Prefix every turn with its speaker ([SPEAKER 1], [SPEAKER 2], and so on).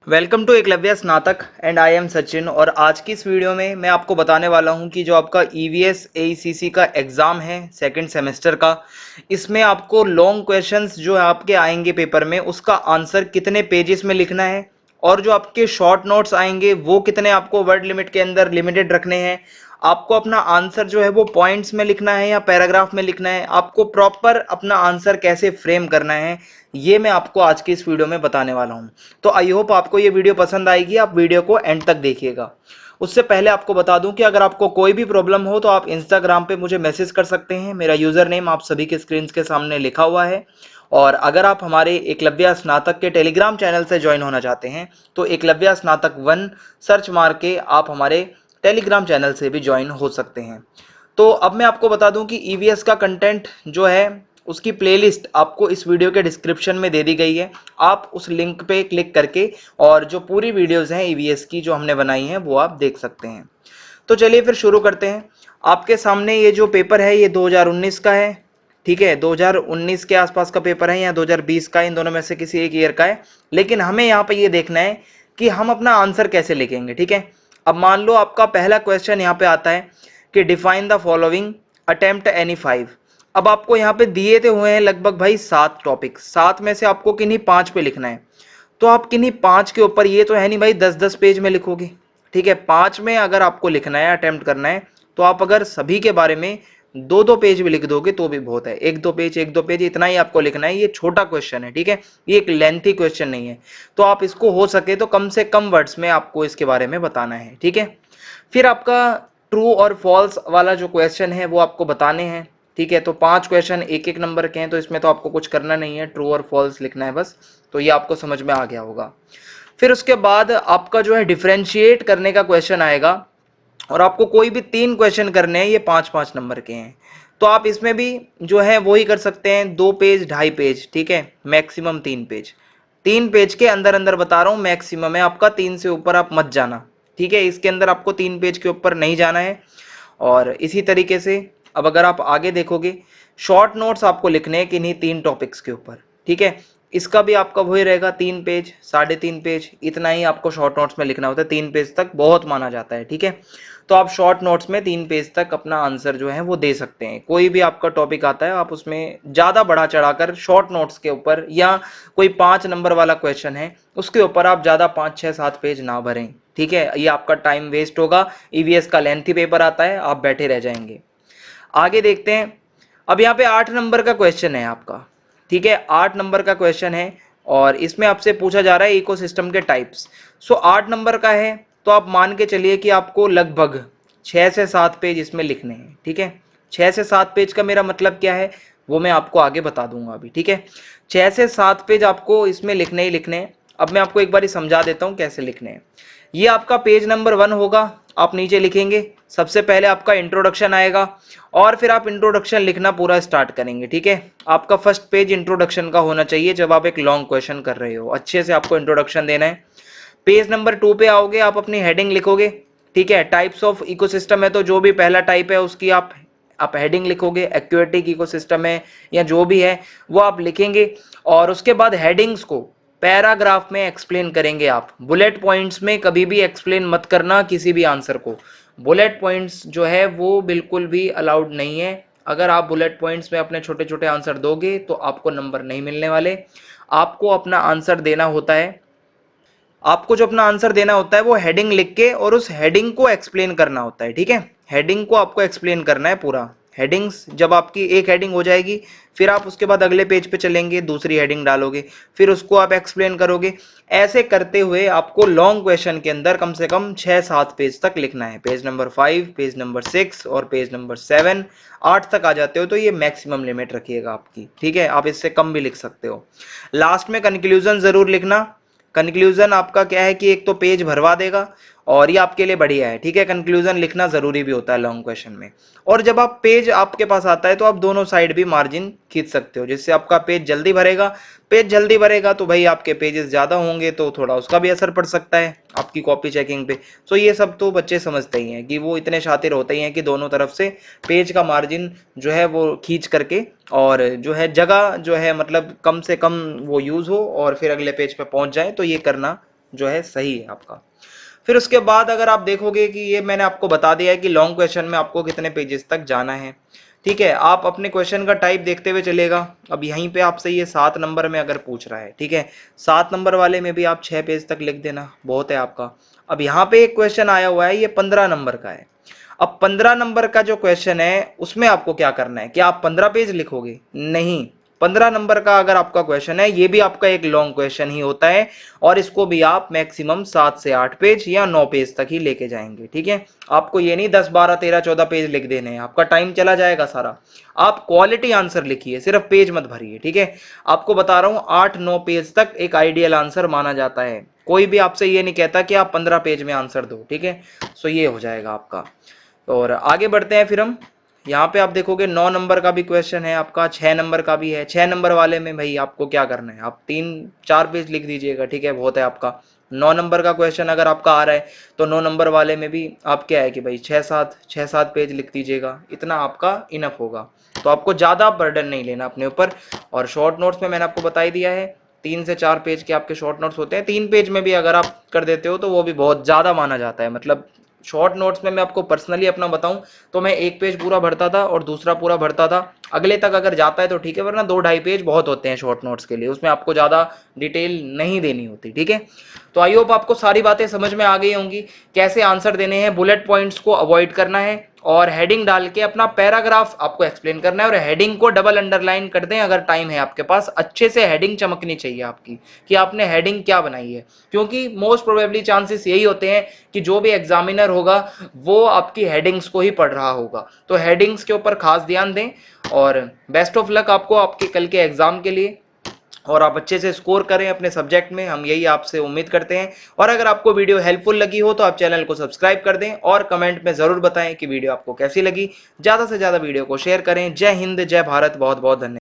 [SPEAKER 1] Welcome to Eklavya स्नातक and I am Sachin. और आज की इस वीडियो में मैं आपको बताने वाला हूं कि जो आपका ईवीएस एईसीसी का एग्ज़ाम है सेकंड सेमेस्टर का, इसमें आपको लॉन्ग क्वेश्चंस जो आपके आएंगे पेपर में उसका आंसर कितने पेजेस में लिखना है, और जो आपके शॉर्ट नोट्स आएंगे वो कितने आपको वर्ड लिमिट के अंदर लिमिटेड रखने हैं। आपको अपना आंसर जो है वो पॉइंट्स में लिखना है या पैराग्राफ में लिखना है, आपको प्रॉपर अपना आंसर कैसे फ्रेम करना है, ये मैं आपको आज की इस वीडियो में बताने वाला हूं। तो आई होप आपको ये वीडियो पसंद आएगी, आप वीडियो को एंड तक देखिएगा। उससे पहले आपको बता दूं कि अगर आपको कोई भी प्रॉब्लम हो तो आप इंस्टाग्राम पे मुझे मैसेज कर सकते हैं। मेरा यूजर नेम आप सभी के स्क्रीन के सामने लिखा हुआ है। और अगर आप हमारे एकलव्य स्नातक के टेलीग्राम चैनल से ज्वाइन होना चाहते हैं तो एकलव्य स्नातक 1 सर्च मार के आप हमारे टेलीग्राम चैनल से भी ज्वाइन हो सकते हैं। तो अब मैं आपको बता दूं कि ईवीएस का कंटेंट जो है उसकी प्लेलिस्ट आपको इस वीडियो के डिस्क्रिप्शन में दे दी गई है। आप उस लिंक पे क्लिक करके और जो पूरी वीडियोस हैं ईवीएस की जो हमने बनाई हैं वो आप देख सकते हैं। तो चलिए फिर शुरू करते हैं। आपके सामने ये जो पेपर है ये 2019 का है, ठीक है। 2019 के आसपास का पेपर है या 2020 का, इन दोनों में से किसी एक ईयर का है। लेकिन हमें यहाँ पे ये देखना है कि हम अपना आंसर कैसे लिखेंगे, ठीक है। अब मान लो आपका पहला क्वेश्चन यहाँ पे आता है कि define the following, attempt any 5। अब आपको यहाँ पे दिए थे हुए हैं लगभग भाई 7 टॉपिक, 7 में से आपको किन्हीं 5 पे लिखना है। तो आप किन्हीं 5 के ऊपर, ये तो है नहीं भाई 10-10 पेज में लिखोगे, ठीक है। 5 में अगर आपको लिखना है, अटेम्प्ट करना है, तो आप अगर सभी के बारे में 2-2 पेज भी लिख दोगे तो भी बहुत है। 1-2 पेज 1-2 पेज इतना ही आपको लिखना है। ये छोटा क्वेश्चन है, ठीक है, ये एक लेंथी क्वेश्चन नहीं है। तो आप इसको हो सके तो कम से कम वर्ड्स में आपको इसके बारे में बताना है, ठीक है। फिर आपका ट्रू और फॉल्स वाला जो क्वेश्चन है वो आपको बताने हैं, ठीक है। तो 5 क्वेश्चन 1-1 नंबर के हैं, तो इसमें तो आपको कुछ करना नहीं है, ट्रू और फॉल्स लिखना है बस। तो ये आपको समझ में आ गया होगा। फिर उसके बाद आपका जो है डिफरेंशिएट करने का क्वेश्चन आएगा, और आपको कोई भी 3 क्वेश्चन करने हैं, ये 5-5 नंबर के हैं। तो आप इसमें भी जो है वही कर सकते हैं, 2 पेज 2.5 पेज, ठीक है, मैक्सिमम 3 पेज। 3 पेज के अंदर अंदर बता रहा हूँ, मैक्सिमम है आपका, 3 से ऊपर आप मत जाना, ठीक है। इसके अंदर आपको 3 पेज के ऊपर नहीं जाना है। और इसी तरीके से अब अगर आप आगे देखोगे, शॉर्ट नोट्स आपको लिखने हैं किन्हीं 3 टॉपिक्स के ऊपर, ठीक है। इसका भी आपका वही रहेगा, 3 पेज 3.5 पेज, इतना ही आपको शॉर्ट नोट्स में लिखना होता है। 3 पेज तक बहुत माना जाता है, ठीक है। तो आप शॉर्ट नोट्स में 3 पेज तक अपना आंसर जो है वो दे सकते हैं। कोई भी आपका टॉपिक आता है आप उसमें ज़्यादा बढ़ा चढ़ाकर शॉर्ट नोट्स के ऊपर, या कोई 5 नंबर वाला क्वेश्चन है उसके ऊपर आप ज़्यादा 5-6-7 पेज ना भरें, ठीक है। ये आपका टाइम वेस्ट होगा। ईवीएस का लेंथी पेपर आता है, आप बैठे रह जाएंगे। आगे देखते हैं। अब यहाँ पे 8 नंबर का क्वेश्चन है आपका, ठीक है, 8 नंबर का क्वेश्चन है। और इसमें आपसे पूछा जा रहा है इकोसिस्टम के टाइप्स। सो 8 नंबर का है, तो आप मान के चलिए कि आपको लगभग 6 से 7 पेज इसमें लिखने हैं, ठीक है। 6 से 7 पेज का मेरा मतलब क्या है वो मैं आपको आगे बता दूंगा अभी, ठीक है। 6 से 7 पेज आपको इसमें लिखने ही लिखने हैं। अब मैं आपको एक बार समझा देता हूँ कैसे लिखने हैं। ये आपका पेज नंबर 1 होगा, आप नीचे लिखेंगे। सबसे पहले आपका इंट्रोडक्शन आएगा, और फिर आप इंट्रोडक्शन लिखना पूरा स्टार्ट करेंगे, ठीक है। आपका फर्स्ट पेज इंट्रोडक्शन का होना चाहिए। जब आप एक लॉन्ग क्वेश्चन कर रहे हो अच्छे से आपको इंट्रोडक्शन देना है। पेज नंबर 2 पे आओगे, आप अपनी हेडिंग लिखोगे, ठीक है। टाइप्स ऑफ इकोसिस्टम है तो जो भी पहला टाइप है उसकी आप हेडिंग लिखोगे। एक्वेटिक इकोसिस्टम है या जो भी है वो आप लिखेंगे। और उसके बाद हेडिंग्स को पैराग्राफ में एक्सप्लेन करेंगे आप। बुलेट पॉइंट्स में कभी भी एक्सप्लेन मत करना किसी भी आंसर को। बुलेट पॉइंट्स जो है वो बिल्कुल भी अलाउड नहीं है। अगर आप बुलेट पॉइंट्स में अपने छोटे छोटे आंसर दोगे तो आपको नंबर नहीं मिलने वाले। आपको अपना आंसर देना होता है, आपको जो अपना आंसर देना होता है वो हेडिंग लिख के और उस हेडिंग को एक्सप्लेन करना होता है, ठीक है। हेडिंग को आपको एक्सप्लेन करना है पूरा। हेडिंग्स जब आपकी एक हेडिंग हो जाएगी, फिर आप उसके बाद अगले पेज पे चलेंगे, दूसरी हेडिंग डालोगे, फिर उसको आप एक्सप्लेन करोगे। ऐसे करते हुए आपको लॉन्ग क्वेश्चन के अंदर कम से कम 6-7 पेज तक लिखना है। पेज नंबर 5, पेज नंबर 6 और पेज नंबर 7, 8 तक आ जाते हो तो ये मैक्सिमम लिमिट रखिएगा आपकी, ठीक है। आप इससे कम भी लिख सकते हो। लास्ट में कंक्लूजन जरूर लिखना। कंक्लूजन आपका क्या है कि एक तो पेज भरवा देगा और ये आपके लिए बढ़िया है, ठीक है। कंक्लूजन लिखना जरूरी भी होता है लॉन्ग क्वेश्चन में। और जब आप पेज आपके पास आता है तो आप दोनों साइड भी मार्जिन खींच सकते हो, जिससे आपका पेज जल्दी भरेगा। पेज जल्दी भरेगा तो भाई आपके पेजेस ज्यादा होंगे तो थोड़ा उसका भी असर पड़ सकता है आपकी कॉपी चेकिंग पे। सो ये सब तो बच्चे समझते ही हैं कि वो इतने शातिर होते ही हैं कि दोनों तरफ से पेज का मार्जिन जो है वो खींच करके, और जो है जगह जो है मतलब कम से कम वो यूज हो और फिर अगले पेज पे पहुंच जाए, तो ये करना जो है सही है आपका। फिर उसके बाद अगर आप देखोगे कि ये मैंने आपको बता दिया है कि लॉन्ग क्वेश्चन में आपको कितने पेजेस तक जाना है, ठीक है। आप अपने क्वेश्चन का टाइप देखते हुए चलेगा। अब यहीं पे आपसे ये 7 नंबर में अगर पूछ रहा है, ठीक है, 7 नंबर वाले में भी आप 6 पेज तक लिख देना, बहुत है आपका। अब यहाँ पे एक क्वेश्चन आया हुआ है, ये 15 नंबर का है। अब 15 नंबर का जो क्वेश्चन है उसमें आपको क्या करना है, क्या आप 15 पेज लिखोगे? नहीं। 15 नंबर का अगर आपका क्वेश्चन है, ये भी आपका एक लॉन्ग क्वेश्चन ही होता है, और इसको भी आप मैक्सिमम 7 से 8 पेज या 9 पेज तक ही लेके जाएंगे, ठीक है। आपको ये नहीं 10 12 13 14 पेज लिख देने हैं, आपका टाइम चला जाएगा सारा। आप क्वालिटी आंसर लिखिए, सिर्फ पेज मत भरिए, ठीक है। आपको बता रहा हूं 8-9 पेज तक एक आइडियल आंसर माना जाता है। कोई भी आपसे ये नहीं कहता कि आप 15 पेज में आंसर दो, ठीक है। सो ये हो जाएगा आपका। और आगे बढ़ते हैं फिर हम। यहाँ पे आप देखोगे 9 नंबर का भी क्वेश्चन है आपका, 6 नंबर का भी है। 6 नंबर वाले में भाई आपको क्या करना है, आप 3-4 पेज लिख दीजिएगा, ठीक है, बहुत है आपका। 9 नंबर का क्वेश्चन अगर आपका आ रहा है तो 9 नंबर वाले में भी आप क्या है कि भाई 6-7 पेज लिख दीजिएगा, इतना आपका इनफ होगा। तो आपको ज़्यादा बर्डन नहीं लेना अपने ऊपर। और शॉर्ट नोट्स में मैंने आपको बता ही दिया है, 3 से 4 पेज के आपके शॉर्ट नोट्स होते हैं। 3 पेज में भी अगर आप कर देते हो तो वो भी बहुत ज़्यादा माना जाता है। मतलब शॉर्ट नोट्स में मैं आपको पर्सनली अपना बताऊं तो मैं 1 पेज पूरा भरता था और दूसरा पूरा भरता था। अगले तक अगर जाता है तो ठीक है, वरना 2-2.5 पेज बहुत होते हैं शॉर्ट नोट्स के लिए, उसमें आपको ज़्यादा डिटेल नहीं देनी होती, ठीक है। तो आई होप आपको सारी बातें समझ में आ गई होंगी, कैसे आंसर देने हैं, बुलेट पॉइंट्स को अवॉइड करना है, और हेडिंग डाल के अपना पैराग्राफ आपको एक्सप्लेन करना है। और हेडिंग को डबल अंडरलाइन कर दें अगर टाइम है आपके पास, अच्छे से हेडिंग चमकनी चाहिए आपकी कि आपने हेडिंग क्या बनाई है, क्योंकि मोस्ट प्रोबेबली चांसेस यही होते हैं कि जो भी एग्जामिनर होगा वो आपकी हेडिंग्स को ही पढ़ रहा होगा। तो हेडिंग्स के ऊपर खास ध्यान दें। और बेस्ट ऑफ लक आपको आपके कल के एग्जाम के लिए, और आप अच्छे से स्कोर करें अपने सब्जेक्ट में, हम यही आपसे उम्मीद करते हैं। और अगर आपको वीडियो हेल्पफुल लगी हो तो आप चैनल को सब्सक्राइब कर दें, और कमेंट में ज़रूर बताएं कि वीडियो आपको कैसी लगी। ज़्यादा से ज़्यादा वीडियो को शेयर करें। जय हिंद, जय भारत, बहुत बहुत धन्यवाद।